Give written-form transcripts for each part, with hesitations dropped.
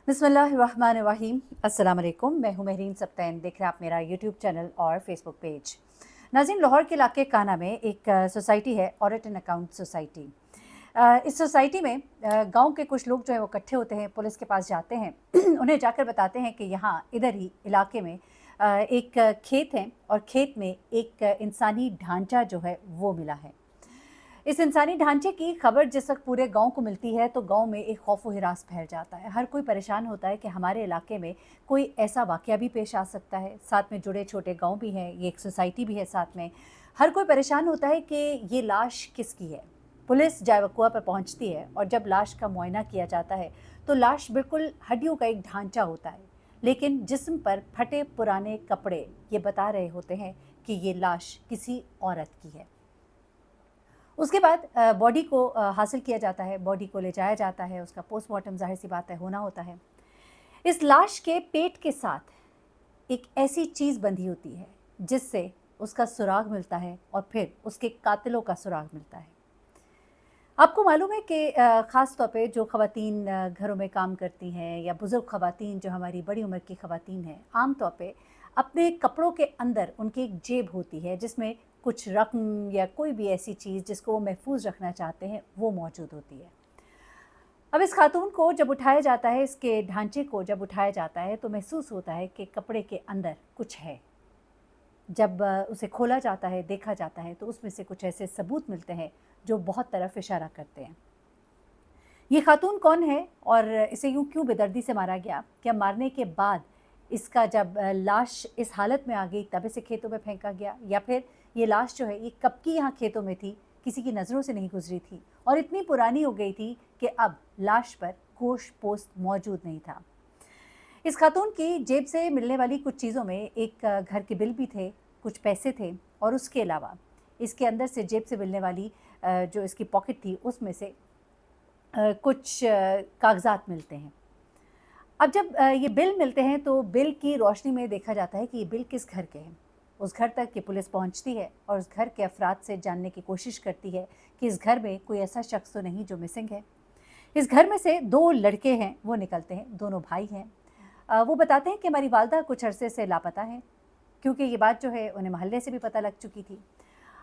बिस्मिल्लाहिर्रहमानिर्रहीम। अस्सलाम वालेकुम। मैं हूं महरीन सब्तैन। देख रहे हैं आप मेरा यूट्यूब चैनल और फेसबुक पेज। नाज़रीन, लाहौर के इलाके काना में एक सोसाइटी है, ऑडिट एंड अकाउंट सोसाइटी। इस सोसाइटी में गांव के कुछ लोग जो है वो इकट्ठे होते हैं, पुलिस के पास जाते हैं उन्हें जाकर बताते हैं कि यहाँ इधर ही इलाके में एक खेत है और खेत में एक इंसानी ढांचा जो है वो मिला है। इस इंसानी ढांचे की खबर जिस वक्त पूरे गांव को मिलती है तो गांव में एक खौफ व हिरास फैल जाता है। हर कोई परेशान होता है कि हमारे इलाके में कोई ऐसा वाकया भी पेश आ सकता है। साथ में जुड़े छोटे गांव भी हैं, ये एक सोसाइटी भी है साथ में। हर कोई परेशान होता है कि ये लाश किसकी है। पुलिस जायवकुआ पर पहुंचती है और जब लाश का मुआयना किया जाता है तो लाश बिल्कुल हड्डियों का एक ढांचा होता है, लेकिन जिस्म पर फटे पुराने कपड़े ये बता रहे होते हैं कि ये लाश किसी औरत की है। उसके बाद बॉडी को हासिल किया जाता है, बॉडी को ले जाया जाता है, उसका पोस्टमार्टम ज़ाहिर सी बात है होना होता है। इस लाश के पेट के साथ एक ऐसी चीज़ बंधी होती है जिससे उसका सुराग मिलता है और फिर उसके कातिलों का सुराग मिलता है। आपको मालूम है कि ख़ास तौर पे जो ख़वातीन घरों में काम करती हैं या बुज़ुर्ग ख़वातीन जो हमारी बड़ी उम्र की ख़वातीन हैं, आम तौर पे अपने कपड़ों के अंदर उनकी एक जेब होती है जिसमें कुछ रक़्म या कोई भी ऐसी चीज़ जिसको वो महफूज रखना चाहते हैं वो मौजूद होती है। अब इस खातून को जब उठाया जाता है, इसके ढांचे को जब उठाया जाता है तो महसूस होता है कि कपड़े के अंदर कुछ है। जब उसे खोला जाता है, देखा जाता है तो उसमें से कुछ ऐसे सबूत मिलते हैं जो बहुत तरफ इशारा करते हैं। ये खातून कौन है और इसे यूँ क्यों बेदर्दी से मारा गया? क्या मारने के बाद इसका जब लाश इस हालत में आ गई तब इसे खेतों में फेंका गया, या फिर ये लाश जो है ये कब की यहाँ खेतों में थी, किसी की नज़रों से नहीं गुजरी थी और इतनी पुरानी हो गई थी कि अब लाश पर गोश्त पोस्त मौजूद नहीं था। इस खातून की जेब से मिलने वाली कुछ चीज़ों में एक घर के बिल भी थे, कुछ पैसे थे और उसके अलावा इसके अंदर से जेब से मिलने वाली जो इसकी पॉकेट थी उसमें से कुछ कागज़ात मिलते हैं। अब जब ये बिल मिलते हैं तो बिल की रोशनी में देखा जाता है कि ये बिल किस घर के हैं। उस घर तक ये पुलिस पहुंचती है और उस घर के अफराद से जानने की कोशिश करती है कि इस घर में कोई ऐसा शख्स तो नहीं जो मिसिंग है। इस घर में से 2 लड़के हैं, वो निकलते हैं, दोनों भाई हैं। वो बताते हैं कि हमारी वालदा कुछ अरसे से लापता हैं, क्योंकि ये बात जो है उन्हें मोहल्ले से भी पता लग चुकी थी।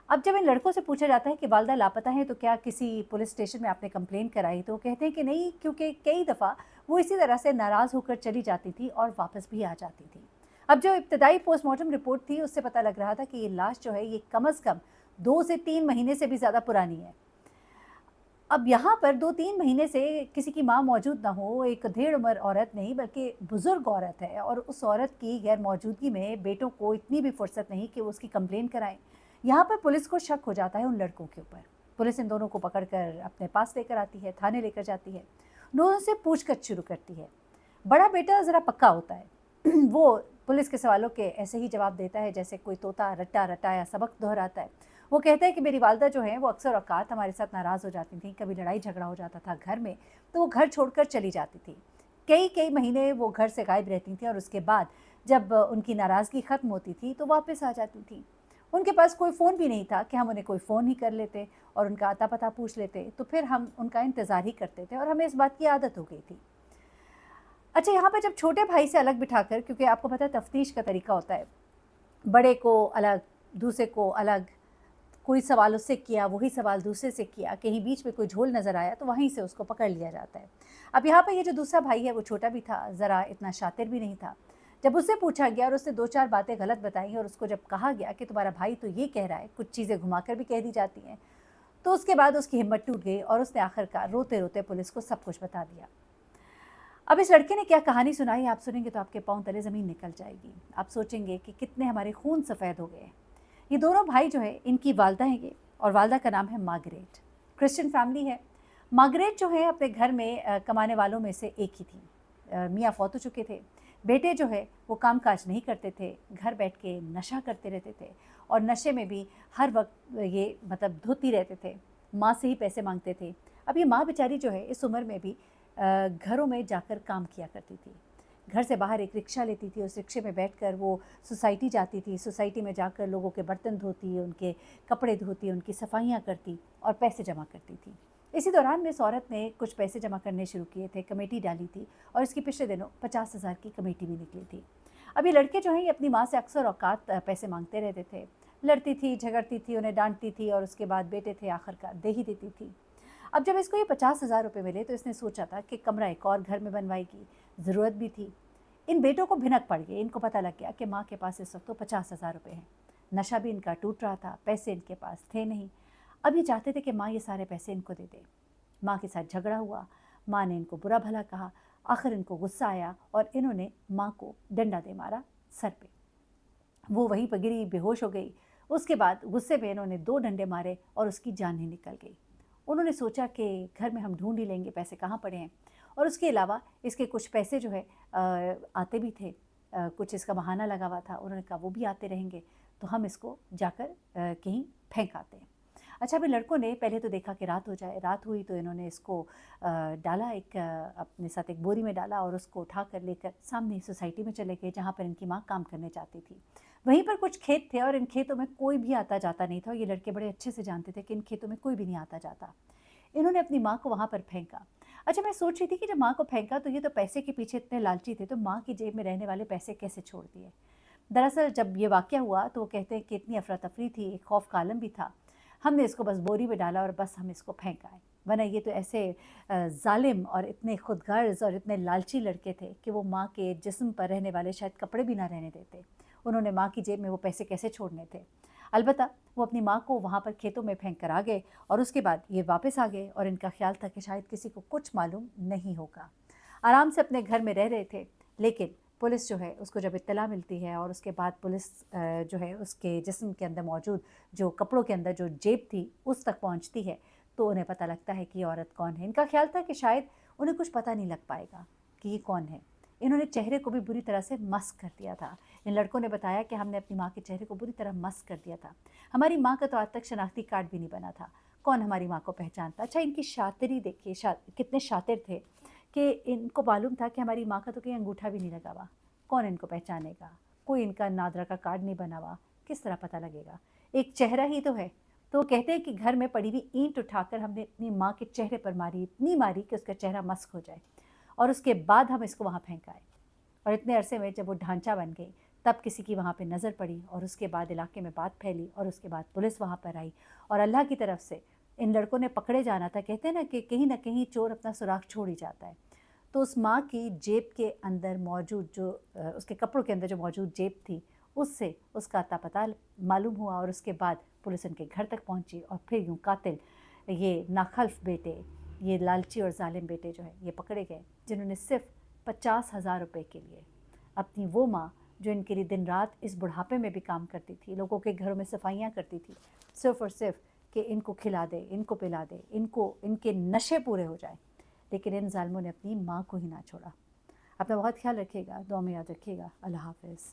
अब जब इन लड़कों से पूछा जाता है कि वालदा लापता हैं तो क्या किसी पुलिस स्टेशन में आपने कंप्लेन कराई, तो वो कहते हैं कि नहीं, क्योंकि कई दफ़ा वो इसी तरह से नाराज़ होकर चली जाती थी और वापस भी आ जाती थी। अब जो इब्तदाई पोस्टमार्टम रिपोर्ट थी उससे पता लग रहा था कि ये लाश जो है ये कम अज़ कम 2 से 3 महीने से भी ज़्यादा पुरानी है। अब यहाँ पर 2-3 महीने से किसी की माँ मौजूद ना हो, एक डेढ़ उम्र औरत नहीं बल्कि बुज़ुर्ग औरत है और उस औरत की गैर मौजूदगी में बेटों को इतनी भी फुर्सत नहीं कि वो उसकी कंप्लेन कराएं। यहाँ पर पुलिस को शक हो जाता है उन लड़कों के ऊपर। पुलिस इन दोनों को पकड़कर अपने पास लेकर आती है, थाने लेकर जाती है, दोनों से पूछताछ शुरू करती है। बड़ा बेटा ज़रा पक्का होता है वो पुलिस के सवालों के ऐसे ही जवाब देता है जैसे कोई तोता रट्टा रटाया सबक दोहराता है। वो कहता है कि मेरी वालदा जो है वो अक्सर औकात हमारे साथ नाराज़ हो जाती थी, कभी लड़ाई झगड़ा हो जाता था घर में तो वो घर छोड़कर चली जाती थी। कई महीने वो घर से गायब रहती थी और उसके बाद जब उनकी नाराज़गी ख़त्म होती थी तो वापस आ जाती थी। उनके पास कोई फ़ोन भी नहीं था कि हम उन्हें कोई फ़ोन ही कर लेते और उनका अता पता पूछ लेते, तो फिर हम उनका इंतज़ार ही करते थे और हमें इस बात की आदत हो गई थी। अच्छा, यहाँ पर जब छोटे भाई से अलग बिठाकर, क्योंकि आपको पता है तफ्तीश का तरीका होता है, बड़े को अलग, दूसरे को अलग, कोई सवाल उससे किया, वही सवाल दूसरे से किया, कहीं बीच में कोई झोल नज़र आया तो वहीं से उसको पकड़ लिया जाता है। अब यहाँ पर ये जो दूसरा भाई है वो छोटा भी था, ज़रा इतना शातिर भी नहीं था। जब उससे पूछा गया और उसने 2-4 बातें गलत बताई और उसको जब कहा गया कि तुम्हारा भाई तो ये कह रहा है, कुछ चीज़ें घुमाकर भी कह दी जाती हैं, तो उसके बाद उसकी हिम्मत टूट गई और उसने आखिरकार रोते रोते पुलिस को सब कुछ बता दिया। अब इस लड़के ने क्या कहानी सुनाई, आप सुनेंगे तो आपके पाँव तले ज़मीन निकल जाएगी। आप सोचेंगे कि कितने हमारे खून सफ़ेद हो गए। ये दोनों भाई जो है इनकी वालदा हैं ये, और वालदा का नाम है मार्गरेट। क्रिश्चियन फैमिली है। मार्गरेट जो है अपने घर में कमाने वालों में से एक ही थी। मियाँ फौत हो चुके थे। बेटे जो है वो काम काज नहीं करते थे, घर बैठ के नशा करते रहते थे और नशे में भी हर वक्त ये मतलब धोती रहते थे, माँ से ही पैसे मांगते थे। अब ये माँ बेचारी जो है इस उम्र में भी घरों में जाकर काम किया करती थी। घर से बाहर एक रिक्शा लेती थी, उस रिक्शे में बैठकर वो सोसाइटी जाती थी, सोसाइटी में जाकर लोगों के बर्तन धोती, उनके कपड़े धोती, उनकी सफाइयाँ करती और पैसे जमा करती थी। इसी दौरान में इस औरत ने कुछ पैसे जमा करने शुरू किए थे, कमेटी डाली थी और इसकी पिछले दिनों 50,000 की कमेटी भी निकली थी। अब ये लड़के जो हैं ये अपनी माँ से अक्सर औकात पैसे मांगते रहते थे। लड़ती थी, झगड़ती थी, उन्हें डांटती थी और उसके बाद बेटे थे आखिरकार दे ही देती थी। अब जब इसको ये 50,000 रुपये मिले तो इसने सोचा था कि कमरा एक और घर में बनवाएगी, ज़रूरत भी थी। इन बेटों को भिनक पड़ गई, इनको पता लग गया कि माँ के पास इस वक्त तो 50,000 रुपये हैं। नशा भी इनका टूट रहा था, पैसे इनके पास थे नहीं। अब ये चाहते थे कि माँ ये सारे पैसे इनको दे दे। माँ के साथ झगड़ा हुआ, माँ ने इनको बुरा भला कहा, आखिर इनको गुस्सा आया और इन्होंने माँ को डंडा दे मारा सर पे। वो वहीं पर गिरी, बेहोश हो गई। उसके बाद गुस्से में इन्होंने 2 डंडे मारे और उसकी जान ही निकल गई। उन्होंने सोचा कि घर में हम ढूंढ ही लेंगे, पैसे कहाँ पड़े हैं। और उसके अलावा इसके कुछ पैसे जो है आते भी थे, कुछ इसका बहाना लगा हुआ था। उन्होंने कहा वो भी आते रहेंगे तो हम इसको जाकर कहीं फेंक आते हैं। अच्छा, अभी लड़कों ने पहले तो देखा कि रात हो जाए। रात हुई तो इन्होंने इसको डाला, अपने साथ एक बोरी में डाला और उसको उठा कर लेकर सामने सोसाइटी में चले गए जहाँ पर इनकी माँ काम करने जाती थी। वहीं पर कुछ खेत थे और इन खेतों में कोई भी आता जाता नहीं था और ये लड़के बड़े अच्छे से जानते थे कि इन खेतों में कोई भी नहीं आता जाता। इन्होंने अपनी माँ को वहाँ पर फेंका। अच्छा, मैं सोच रही थी कि जब माँ को फेंका तो ये तो पैसे के पीछे इतने लालची थे, तो माँ की जेब में रहने वाले पैसे कैसे छोड़ दिए। दरअसल जब ये वाक़या हुआ तो वो कहते हैं कि इतनी अफरा-तफ़री थी, एक खौफ का आलम भी था। हमने इसको बस बोरी में डाला और बस हम इसको फेंक आए। वरना ये तो ऐसे ज़ालिम और इतने खुदगर्ज़ और इतने लालची लड़के थे कि वो माँ के जिस्म पर रहने वाले शायद कपड़े भी ना रहने देते। उन्होंने माँ की जेब में वो पैसे कैसे छोड़ने थे। अलबत्ता वो अपनी माँ को वहाँ पर खेतों में फेंक कर आ गए और उसके बाद ये वापस आ गए और इनका ख्याल था कि शायद किसी को कुछ मालूम नहीं होगा। आराम से अपने घर में रह रहे थे, लेकिन पुलिस जो है उसको जब इत्तला मिलती है और उसके बाद पुलिस जो है उसके जिस्म के अंदर मौजूद जो कपड़ों के अंदर जो जेब थी उस तक पहुंचती है, तो उन्हें पता लगता है कि ये औरत कौन है। इनका ख्याल था कि शायद उन्हें कुछ पता नहीं लग पाएगा कि ये कौन है। इन्होंने चेहरे को भी बुरी तरह से मस्क कर दिया था। इन लड़कों ने बताया कि हमने अपनी माँ के चेहरे को बुरी तरह मस्क कर दिया था। हमारी माँ का तो आज तक शनाख्ती कार्ड भी नहीं बना था। कौन हमारी माँ को पहचानता। अच्छा, इनकी शातिरी देखिए, कितने शातिर थे कि इनको मालूम था कि हमारी माँ का तो कहीं अंगूठा भी नहीं लगा हुआ, कौन इनको पहचानेगा। कोई इनका नादरा का कार्ड नहीं बना हुआ, किस तरह पता लगेगा। एक चेहरा ही तो है। तो वो कहते हैं कि घर में पड़ी हुई ईंट उठाकर हमने अपनी माँ के चेहरे पर मारी, इतनी मारी कि उसका चेहरा मस्क हो जाए और उसके बाद हम इसको वहाँ फेंक आए। और इतने अरसे में जब वो ढांचा बन गई तब किसी की वहाँ पे नज़र पड़ी और उसके बाद इलाके में बात फैली और उसके बाद पुलिस वहाँ पर आई और अल्लाह की तरफ से इन लड़कों ने पकड़े जाना था। कहते हैं ना कहीं चोर अपना सुराग छोड़ ही जाता है। तो उस माँ की जेब के अंदर मौजूद जो उसके कपड़ों के अंदर जो मौजूद जेब थी उससे उसका अता पता मालूम हुआ और उसके बाद पुलिस उनके घर तक पहुँची और फिर यूँ कातिल, ये नाखल्फ बेटे, ये लालची और जालिम बेटे जो है ये पकड़े गए, जिन्होंने सिर्फ 50,000 रुपये के लिए अपनी वो माँ जो इनके लिए दिन रात इस बुढ़ापे में भी काम करती थी, लोगों के घरों में सफाइयाँ करती थी, सिर्फ़ और सिर्फ कि इनको खिला दे, इनको पिला दे, इनको इनके नशे पूरे हो जाए, लेकिन इन ज़ालिमों ने अपनी माँ को ही ना छोड़ा। अपना बहुत ख्याल रखिएगा, दुआ में याद रखिएगा। अल्लाह हाफ़िज़।